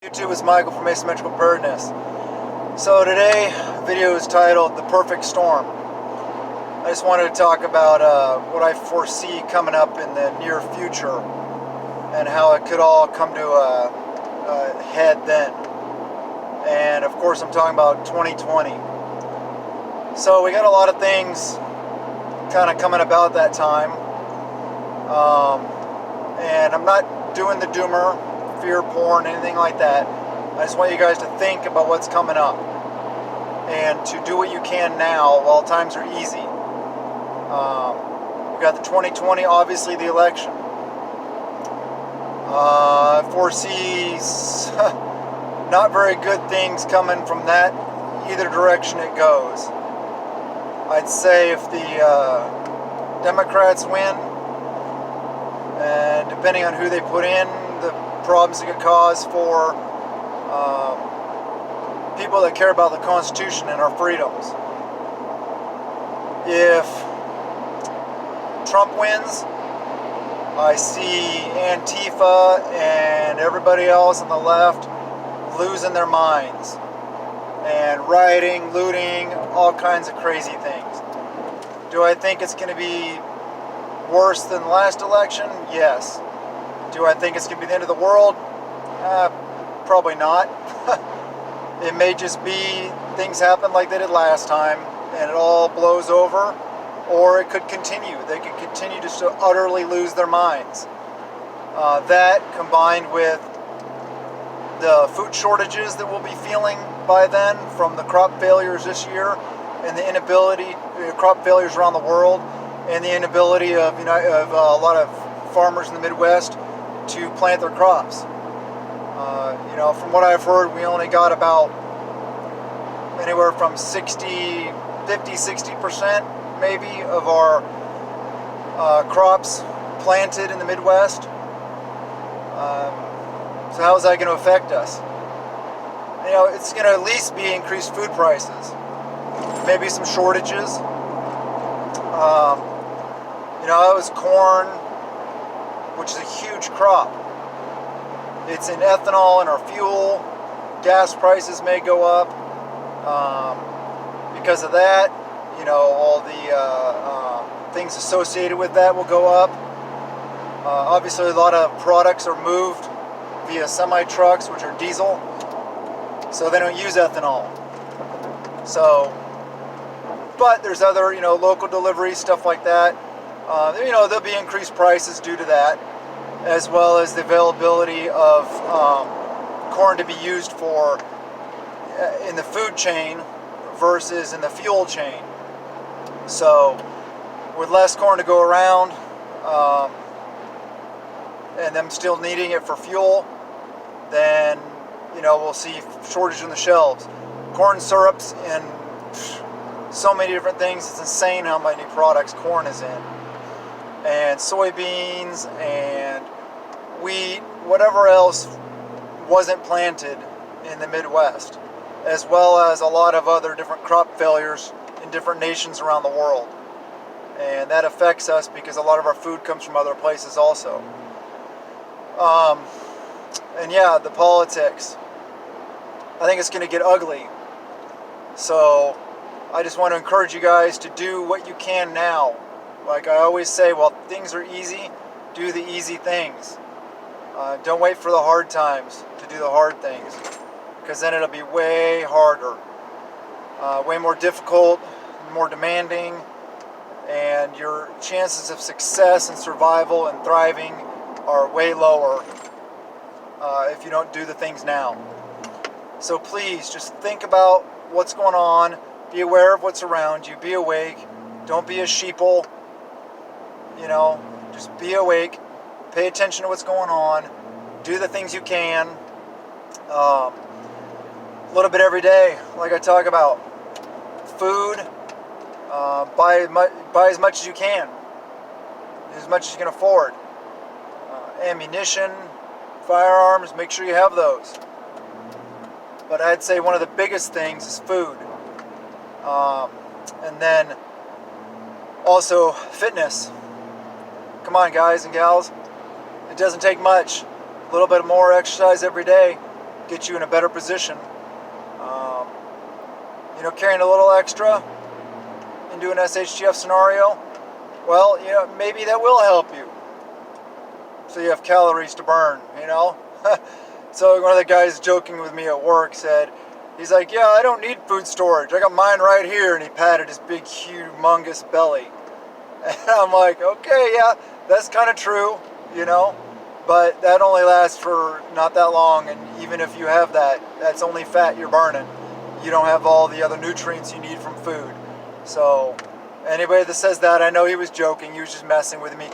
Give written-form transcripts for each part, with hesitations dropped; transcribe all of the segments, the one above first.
YouTube, it's Michael from Asymmetrical Preparedness. So today, video is titled The Perfect Storm. I just wanted to talk about what I foresee coming up in the near future and how it could all come to a head then. And of course I'm talking about 2020. So we got a lot of things kind of coming about that time. And I'm not doing the doomer, fear porn, anything like that. I just want you guys to think about what's coming up and to do what you can now while times are easy. We got the 2020, obviously the election. Foresees not very good things coming from that, either direction it goes. I'd say if the Democrats win, and depending on who they put in, the problems it could cause for people that care about the Constitution and our freedoms. If Trump wins, I see Antifa and everybody else on the left losing their minds and rioting, looting, all kinds of crazy things. Do I think it's going to be worse than the last election? Yes. Do I think it's going to be the end of the world? Probably not. It may just be things happen like they did last time and it all blows over, or it could continue. They could continue just to utterly lose their minds. That combined with the food shortages that we'll be feeling by then from the crop failures this year and the inability, crop failures around the world, and the inability of a lot of farmers in the Midwest to plant their crops. From what I've heard, we only got about anywhere from 50-60% maybe of our crops planted in the Midwest. So how is that going to affect us? It's going to at least be increased food prices, maybe some shortages. That was corn, which is a huge crop. It's in ethanol in our fuel. Gas prices may go up. Because of that, all the things associated with that will go up. Obviously, a lot of products are moved via semi-trucks, which are diesel, so they don't use ethanol. But there's other, local deliveries, stuff like that. There'll be increased prices due to that, as well as the availability of corn to be used for in the food chain versus in the fuel chain. So with less corn to go around, and them still needing it for fuel, then we'll see shortage in the shelves. Corn syrups and so many different things. It's insane how many products corn is in, and soybeans and wheat, whatever else wasn't planted in the Midwest, as well as a lot of other different crop failures in different nations around the world. And that affects us because a lot of our food comes from other places also. And yeah, the politics, I think it's going to get ugly. So I just want to encourage you guys to do what you can now. Like I always say, while things are easy, do the easy things. Don't wait for the hard times to do the hard things, because then it'll be way harder, way more difficult, more demanding, and your chances of success and survival and thriving are way lower if you don't do the things now. So please just think about what's going on, be aware of what's around you, be awake, don't be a sheeple, just be awake, pay attention to what's going on, do the things you can, a little bit every day, like I talk about. Food, buy as much as you can, as much as you can afford. Ammunition, firearms, make sure you have those. But I'd say one of the biggest things is food. And then also fitness. Come on, guys and gals. It doesn't take much. A little bit more exercise every day get you in a better position. Carrying a little extra into an SHTF scenario, well, maybe that will help you. So you have calories to burn, So one of the guys joking with me at work said, he's like, yeah, I don't need food storage. I got mine right here. And he patted his big, humongous belly. And I'm like, okay, yeah, that's kind of true, But that only lasts for not that long. And even if you have that, that's only fat you're burning. You don't have all the other nutrients you need from food. So anybody that says that, I know he was joking. He was just messing with me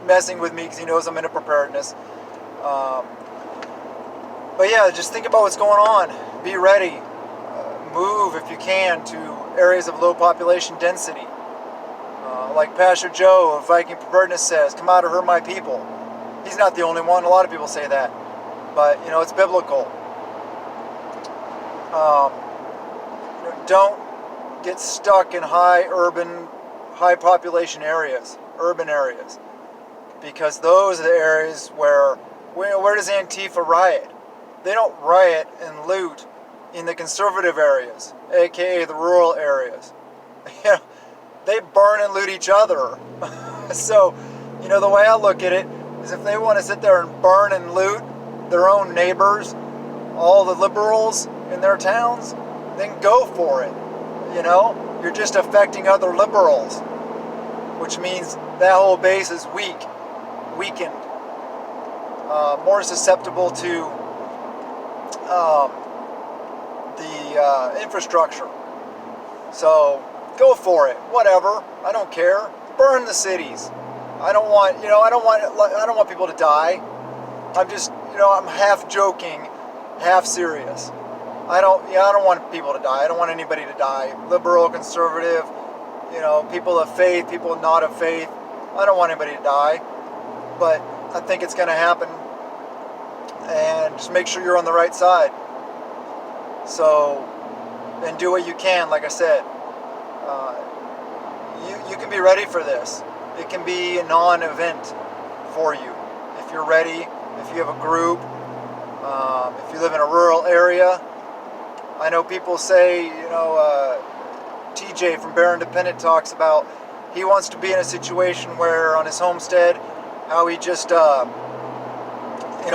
because he knows I'm into preparedness. But yeah, just think about what's going on. Be ready. Move if you can to areas of low population density. Like Pastor Joe of Viking Preparedness says, come out or hurt my people. He's not the only one. A lot of people say that. But, it's biblical. Don't get stuck in high population areas, urban areas. Because those are the areas where does Antifa riot? They don't riot and loot in the conservative areas, aka the rural areas. They burn and loot each other. So, the way I look at it is if they want to sit there and burn and loot their own neighbors, all the liberals in their towns, then go for it. You're just affecting other liberals, which means that whole base is weakened, more susceptible to the infrastructure. So go for it. Whatever. I don't care. Burn the cities. I don't want people to die. I'm just, I'm half joking, half serious. I don't want people to die. I don't want anybody to die. Liberal, conservative, people of faith, people not of faith. I don't want anybody to die. But I think it's going to happen. And just make sure you're on the right side. So, and do what you can, like I said. You can be ready for this. It can be a non-event for you. If you're ready, if you have a group, if you live in a rural area. I know people say, TJ from Bear Independent talks about he wants to be in a situation where on his homestead, how he just,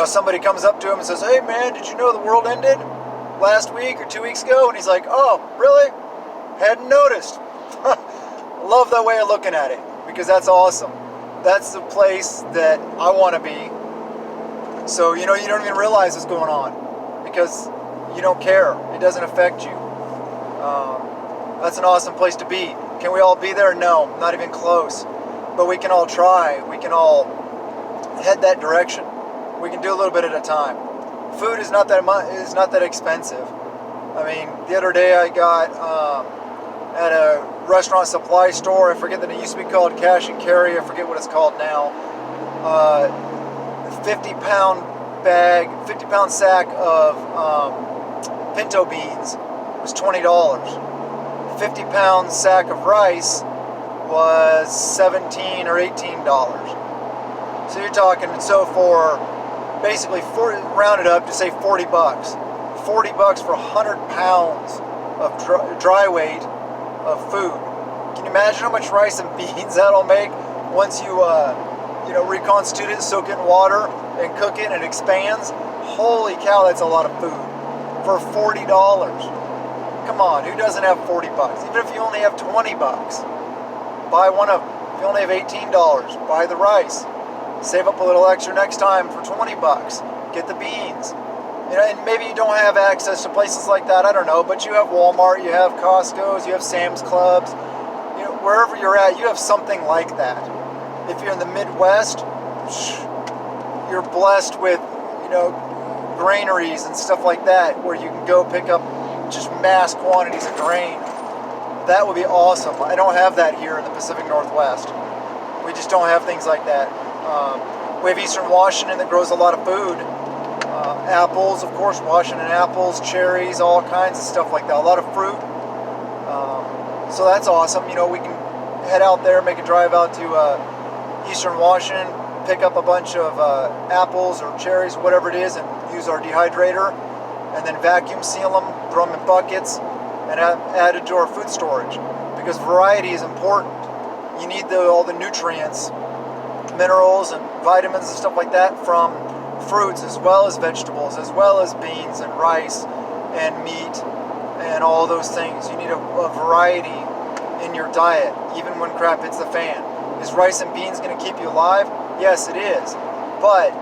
somebody comes up to him and says, hey man, did you know the world ended last week or 2 weeks ago? And he's like, oh, really? Hadn't noticed. Love that way of looking at it, because that's awesome. That's the place that I want to be. So, you don't even realize what's going on because you don't care. It doesn't affect you. That's an awesome place to be. Can we all be there? No, not even close. But we can all try. We can all head that direction. We can do a little bit at a time. Food is not that expensive. I mean, the other day I got at a restaurant supply store. I forget that it used to be called Cash and Carry. I forget what it's called now. 50-pound sack of pinto beans was $20. 50-pound sack of rice was $17 or $18. So you're talking, for basically rounded up to say $40. $40 for 100 pounds of dry weight of food. Can you imagine how much rice and beans that'll make once you reconstitute it, soak it in water, and cook it, and it expands? Holy cow, that's a lot of food for $40. Come on, who doesn't have $40? Even if you only have $20, buy one of them. If you only have $18, buy the rice. Save up a little extra next time for $20. Get the beans. And maybe you don't have access to places like that, I don't know, but you have Walmart, you have Costco's, you have Sam's Clubs. Wherever you're at, you have something like that. If you're in the Midwest, you're blessed with, granaries and stuff like that, where you can go pick up just mass quantities of grain. That would be awesome. I don't have that here in the Pacific Northwest. We just don't have things like that. We have Eastern Washington that grows a lot of food. Apples, of course, Washington apples, cherries, all kinds of stuff like that. A lot of fruit. So that's awesome. We can head out there, make a drive out to Eastern Washington, pick up a bunch of apples or cherries, whatever it is, and use our dehydrator and then vacuum seal them, throw them in buckets, and add it to our food storage. Because variety is important. You need all the nutrients, minerals, and vitamins and stuff like that from fruits, as well as vegetables, as well as beans and rice and meat and all those things. You need a variety in your diet, even when crap hits the fan. Is rice and beans going to keep you alive? Yes, it is. But,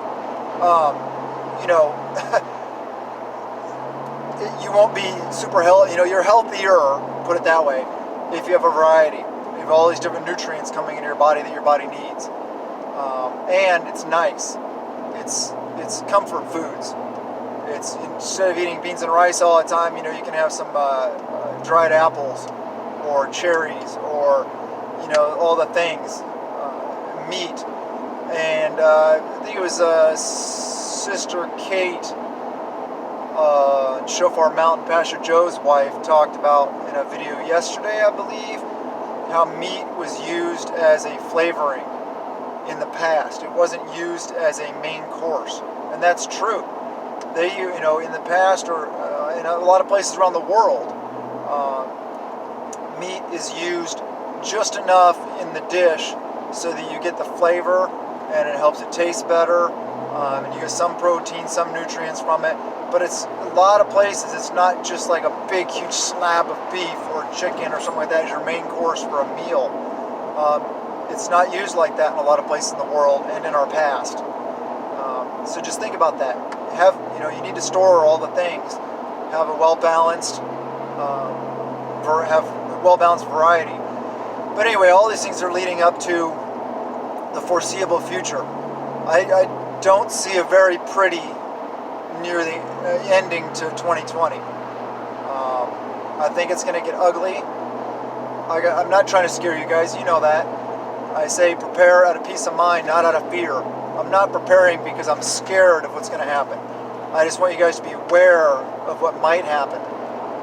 you know, you won't be super healthy. You know, you're healthier, put it that way, if you have a variety. You have all these different nutrients coming into your body that your body needs. And it's nice. It's comfort foods. It's, instead of eating beans and rice all the time, you know, you can have some dried apples or cherries or, you know, all the things, meat. And I think it was Sister Kate, Shofar Mountain, Pastor Joe's wife, talked about in a video yesterday, I believe, how meat was used as a flavoring in the past. It wasn't used as a main course, and that's true. They, you know, in the past, or in a lot of places around the world, meat is used just enough in the dish so that you get the flavor and it helps it taste better, and you get some protein, some nutrients from it. But it's a lot of places, it's not just like a big huge slab of beef or chicken or something like that as your main course for a meal. It's not used like that in a lot of places in the world and in our past. So just think about that. You know, you need to store all the things. Have a well-balanced, variety. But anyway, all these things are leading up to the foreseeable future. I don't see a very pretty near the ending to 2020. I think it's going to get ugly. I'm not trying to scare you guys. You know that. I say prepare out of peace of mind, not out of fear. I'm not preparing because I'm scared of what's going to happen. I just want you guys to be aware of what might happen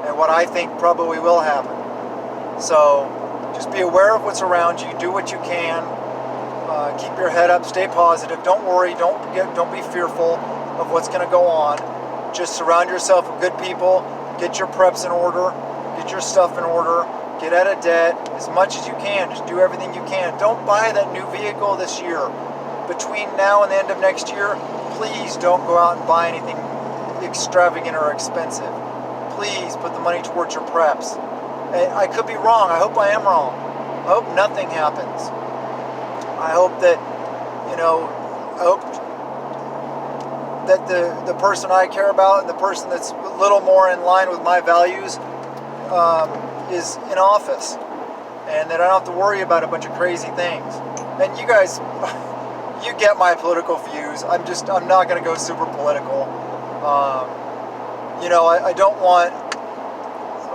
and what I think probably will happen. So just be aware of what's around you. Do what you can. Keep your head up. Stay positive. Don't worry. Don't be fearful of what's going to go on. Just surround yourself with good people. Get your preps in order. Get your stuff in order. Get out of debt as much as you can. Just do everything you can. Don't buy that new vehicle this year. Between now and the end of next year, please don't go out and buy anything extravagant or expensive. Please put the money towards your preps. I could be wrong. I hope I am wrong. I hope nothing happens. I hope that, you know, I hope that the person I care about and the person that's a little more in line with my values is in office, and that I don't have to worry about a bunch of crazy things. And you guys, you get my political views. I'm not going to go super political. You know, I don't want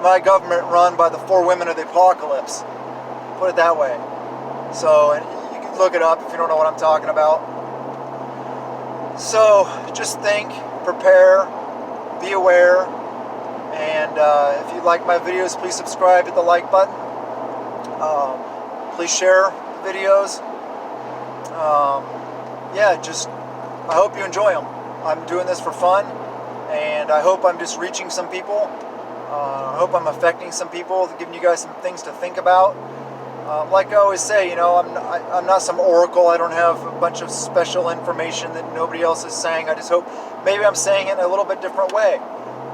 my government run by the 4 women of the apocalypse. Put it that way. So, and you can look it up if you don't know what I'm talking about. So, just think, prepare, be aware, and if you like my videos, please subscribe, hit the like button. Please share the videos. Yeah, I hope you enjoy them. I'm doing this for fun, and I hope I'm just reaching some people. I hope I'm affecting some people, giving you guys some things to think about. Like I always say, you know, I'm not some oracle. I don't have a bunch of special information that nobody else is saying. I just hope maybe I'm saying it in a little bit different way.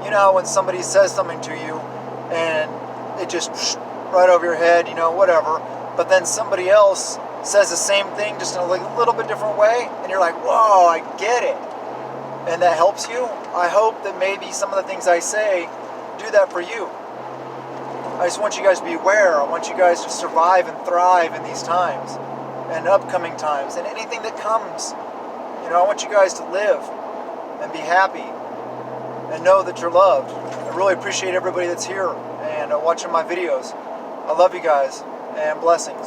You know, when somebody says something to you and it just right over your head, you know, whatever. But then somebody else says the same thing just in a little bit different way, and you're like, whoa, I get it. And that helps you. I hope that maybe some of the things I say do that for you. I just want you guys to be aware. I want you guys to survive and thrive in these times and upcoming times and anything that comes. You know, I want you guys to live and be happy and know that you're loved. I really appreciate everybody that's here and watching my videos. I love you guys, and blessings.